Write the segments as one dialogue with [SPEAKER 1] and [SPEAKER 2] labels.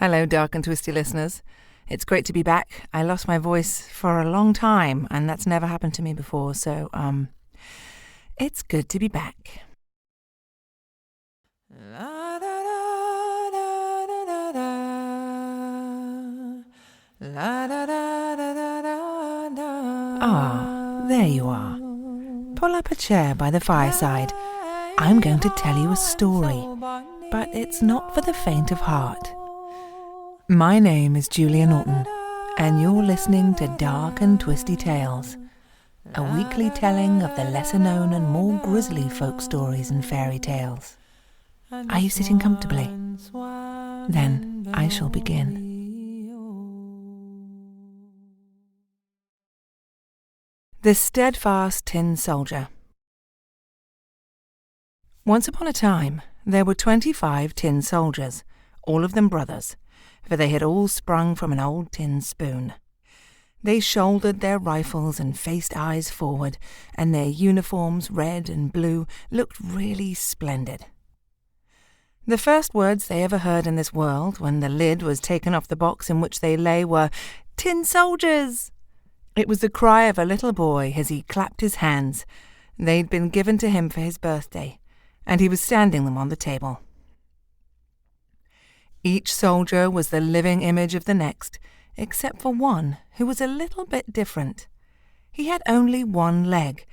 [SPEAKER 1] Hello, Dark and Twisty listeners. It's great to be back. I lost my voice for a long time, and that's never happened to me before, so, it's good to be back. Ah, there you are. Pull up a chair by the fireside. I'm going to tell you a story, but it's not for the faint of heart. My name is Julia Norton, and you're listening to Dark and Twisty Tales, a weekly telling of the lesser-known and more grisly folk stories and fairy tales. Are you sitting comfortably? Then I shall begin. The Steadfast Tin Soldier. Once upon a time, there were 25 tin soldiers, all of them brothers, for they had all sprung from an old tin spoon. They shouldered their rifles and faced eyes forward, and their uniforms, red and blue, looked really splendid. The first words they ever heard in this world, when the lid was taken off the box in which they lay, were, "Tin soldiers!" It was the cry of a little boy as he clapped his hands. They'd been given to him for his birthday, and he was standing them on the table. Each soldier was the living image of the next, except for one who was a little bit different. He had only one leg,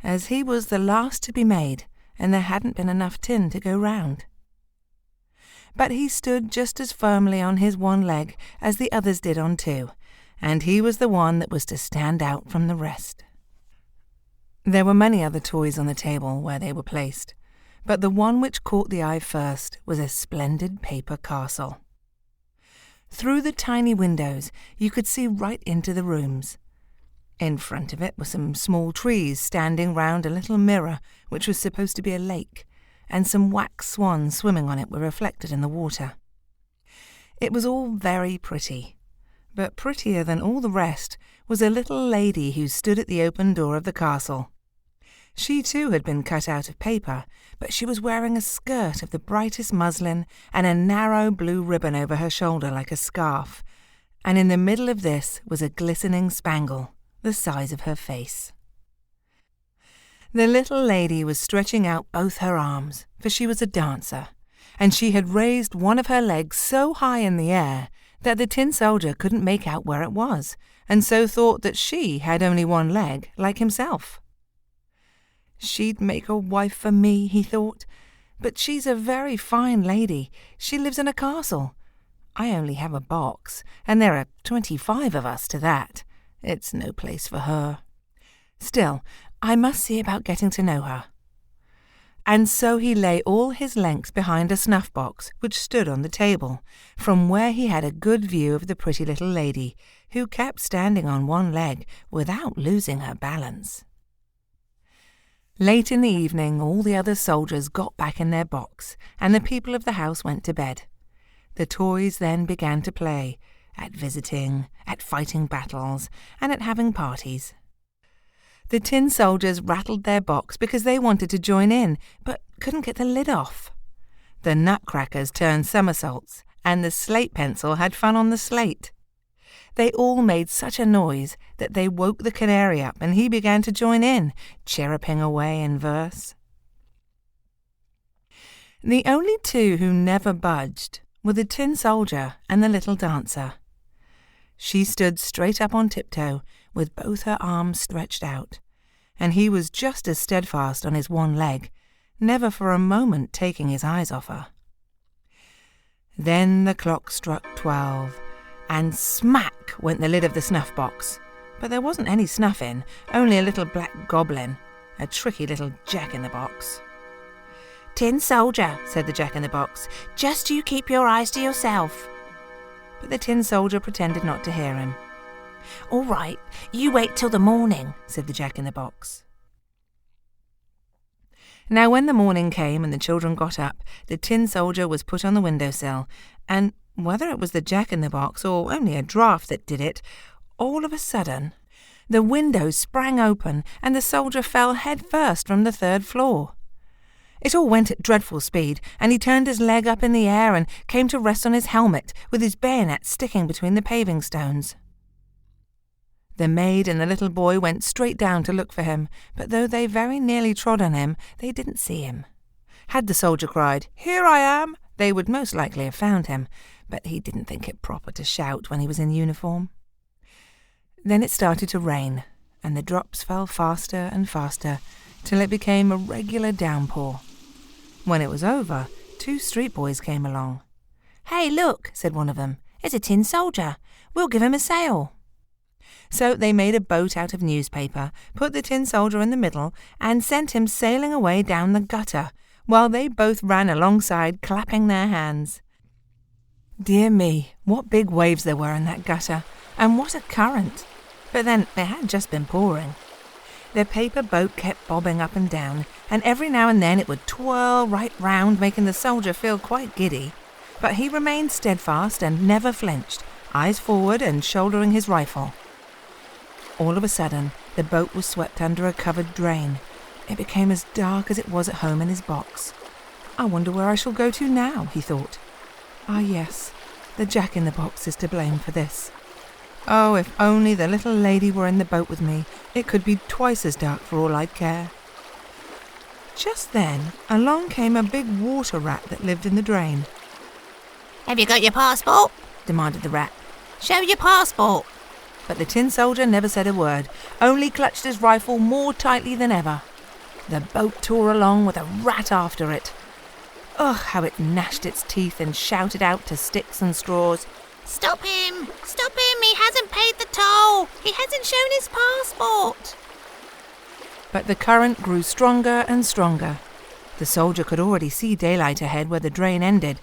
[SPEAKER 1] as he was the last to be made, and there hadn't been enough tin to go round. But he stood just as firmly on his one leg as the others did on two, and he was the one that was to stand out from the rest. There were many other toys on the table where they were placed, but the one which caught the eye first was a splendid paper castle. Through the tiny windows you could see right into the rooms. In front of it were some small trees standing round a little mirror which was supposed to be a lake, and some wax swans swimming on it were reflected in the water. It was all very pretty, but prettier than all the rest was a little lady who stood at the open door of the castle. She too had been cut out of paper, but she was wearing a skirt of the brightest muslin and a narrow blue ribbon over her shoulder like a scarf, and in the middle of this was a glistening spangle, the size of her face. The little lady was stretching out both her arms, for she was a dancer, and she had raised one of her legs so high in the air that the tin soldier couldn't make out where it was, and so thought that she had only one leg, like himself. She'd make a wife for me, he thought, but she's a very fine lady. She lives in a castle. I only have a box, and there are 25 of us to that. It's no place for her. Still, I must see about getting to know her. And so he lay all his length behind a snuff-box which stood on the table, from where he had a good view of the pretty little lady, who kept standing on one leg without losing her balance. Late in the evening all the other soldiers got back in their box, and the people of the house went to bed. The toys then began to play, at visiting, at fighting battles, and at having parties. The tin soldiers rattled their box because they wanted to join in, but couldn't get the lid off. The nutcrackers turned somersaults, and the slate pencil had fun on the slate. They all made such a noise that they woke the canary up, and he began to join in, chirruping away in verse. The only two who never budged were the tin soldier and the little dancer. She stood straight up on tiptoe, with both her arms stretched out, and he was just as steadfast on his one leg, never for a moment taking his eyes off her. Then the clock struck 12, and smack went the lid of the snuff-box. But there wasn't any snuff in, only a little black goblin, a tricky little jack-in-the-box. "Tin soldier," said the jack-in-the-box, "just you keep your eyes to yourself." But the tin soldier pretended not to hear him. "All right, you wait till the morning," said the jack-in-the-box. Now when the morning came and the children got up, the tin soldier was put on the window-sill, and whether it was the jack-in-the-box or only a draught that did it, all of a sudden the window sprang open and the soldier fell head first from the 3rd floor. It all went at dreadful speed, and he turned his leg up in the air and came to rest on his helmet, with his bayonet sticking between the paving stones. The maid and the little boy went straight down to look for him, but though they very nearly trod on him, they didn't see him. Had the soldier cried, "Here I am," they would most likely have found him, but he didn't think it proper to shout when he was in uniform. Then it started to rain, and the drops fell faster and faster, till it became a regular downpour. When it was over, 2 street boys came along. "Hey, look," said one of them, "it's a tin soldier. We'll give him a sail." So they made a boat out of newspaper, put the tin soldier in the middle, and sent him sailing away down the gutter, while they both ran alongside, clapping their hands. Dear me, what big waves there were in that gutter, and what a current! But then it had just been pouring. The paper boat kept bobbing up and down, and every now and then it would twirl right round, making the soldier feel quite giddy. But he remained steadfast and never flinched, eyes forward and shouldering his rifle. All of a sudden, the boat was swept under a covered drain. It became as dark as it was at home in his box. "I wonder where I shall go to now," he thought. "Ah, yes, the Jack-in-the-Box is to blame for this. Oh, if only the little lady were in the boat with me, it could be twice as dark for all I'd care." Just then, along came a big water rat that lived in the drain.
[SPEAKER 2] "Have you got your passport?"
[SPEAKER 1] demanded the rat.
[SPEAKER 2] "Show your passport."
[SPEAKER 1] But the tin soldier never said a word, only clutched his rifle more tightly than ever. The boat tore along with a rat after it. Ugh, how it gnashed its teeth and shouted out to sticks and straws,
[SPEAKER 2] "Stop him! Stop him! He hasn't paid the toll! He hasn't shown his passport!"
[SPEAKER 1] But the current grew stronger and stronger. The soldier could already see daylight ahead where the drain ended,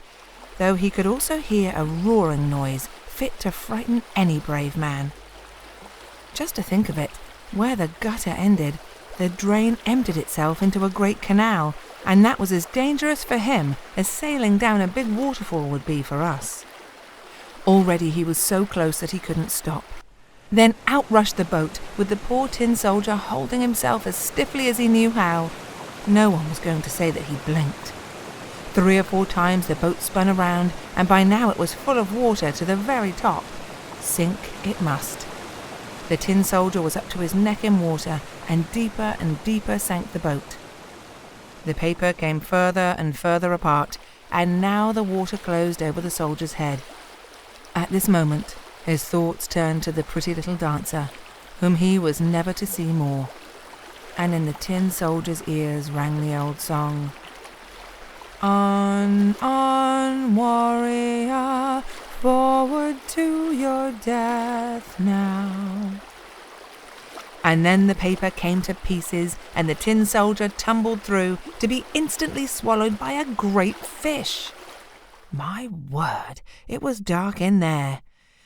[SPEAKER 1] though he could also hear a roaring noise fit to frighten any brave man. Just to think of it, where the gutter ended, the drain emptied itself into a great canal, and that was as dangerous for him as sailing down a big waterfall would be for us. Already he was so close that he couldn't stop. Then out rushed the boat, with the poor tin soldier holding himself as stiffly as he knew how. No one was going to say that he blinked. 3 or 4 times the boat spun around, and by now it was full of water to the very top. Sink it must. The tin soldier was up to his neck in water, and deeper sank the boat. The paper came further and further apart, and now the water closed over the soldier's head. At this moment, his thoughts turned to the pretty little dancer, whom he was never to see more. And in the tin soldier's ears rang the old song, "On, warrior, forward to your death now." And then the paper came to pieces, and the tin soldier tumbled through, to be instantly swallowed by a great fish. My word, it was dark in there.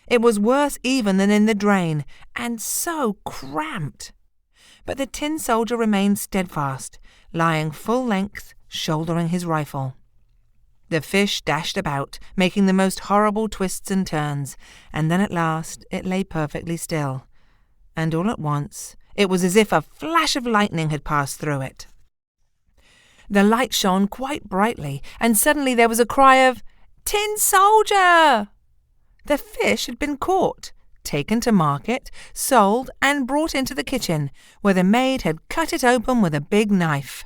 [SPEAKER 1] It was worse even than in the drain, and so cramped. But the tin soldier remained steadfast, lying full length, shouldering his rifle. The fish dashed about, making the most horrible twists and turns, and then at last it lay perfectly still. And all at once it was as if a flash of lightning had passed through it. The light shone quite brightly, and suddenly there was a cry of, "Tin soldier!" The fish had been caught, taken to market, sold, and brought into the kitchen, where the maid had cut it open with a big knife.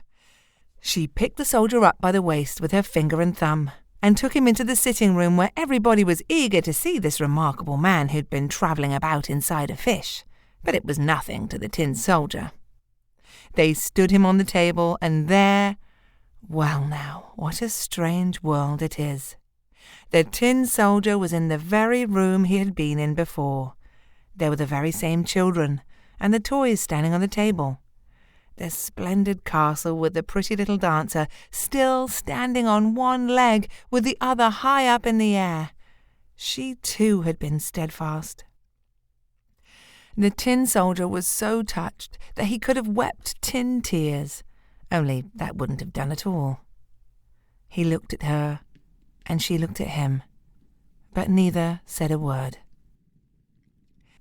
[SPEAKER 1] She picked the soldier up by the waist with her finger and thumb, and took him into the sitting room where everybody was eager to see this remarkable man who'd been travelling about inside a fish. But it was nothing to the tin soldier. They stood him on the table, and there— well now, what a strange world it is. The tin soldier was in the very room he had been in before. There were the very same children, and the toys standing on the table. The splendid castle with the pretty little dancer still standing on one leg with the other high up in the air. She too had been steadfast. The tin soldier was so touched that he could have wept tin tears, only that wouldn't have done at all. He looked at her, and she looked at him, but neither said a word.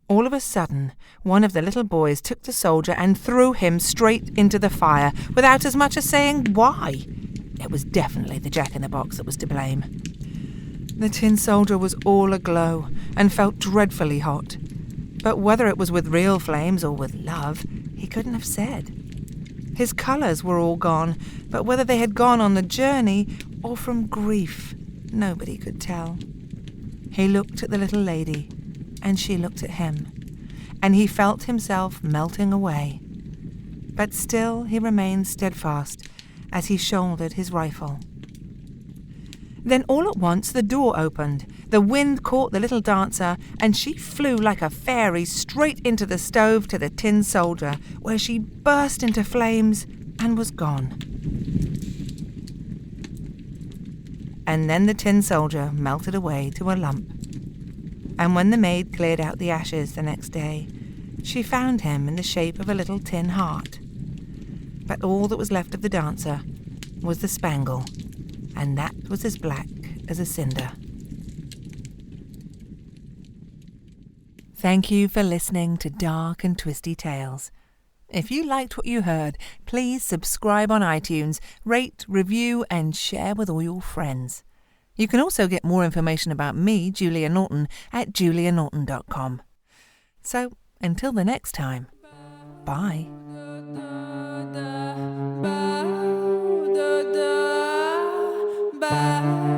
[SPEAKER 1] All of a sudden, one of the little boys took the soldier and threw him straight into the fire, without as much as saying why. It was definitely the Jack-in-the-Box that was to blame. The tin soldier was all aglow and felt dreadfully hot. But whether it was with real flames or with love, he couldn't have said. His colours were all gone, but whether they had gone on the journey or from grief, nobody could tell. He looked at the little lady, and she looked at him, and he felt himself melting away. But still he remained steadfast as he shouldered his rifle. Then all at once the door opened. The wind caught the little dancer, and she flew like a fairy straight into the stove to the tin soldier, where she burst into flames and was gone. And then the tin soldier melted away to a lump. And when the maid cleared out the ashes the next day, she found him in the shape of a little tin heart. But all that was left of the dancer was the spangle, and that was as black as a cinder. Thank you for listening to Dark and Twisty Tales. If you liked what you heard, please subscribe on iTunes, rate, review, and share with all your friends. You can also get more information about me, Julia Norton, at julianorton.com. So, until the next time, bye. Bye.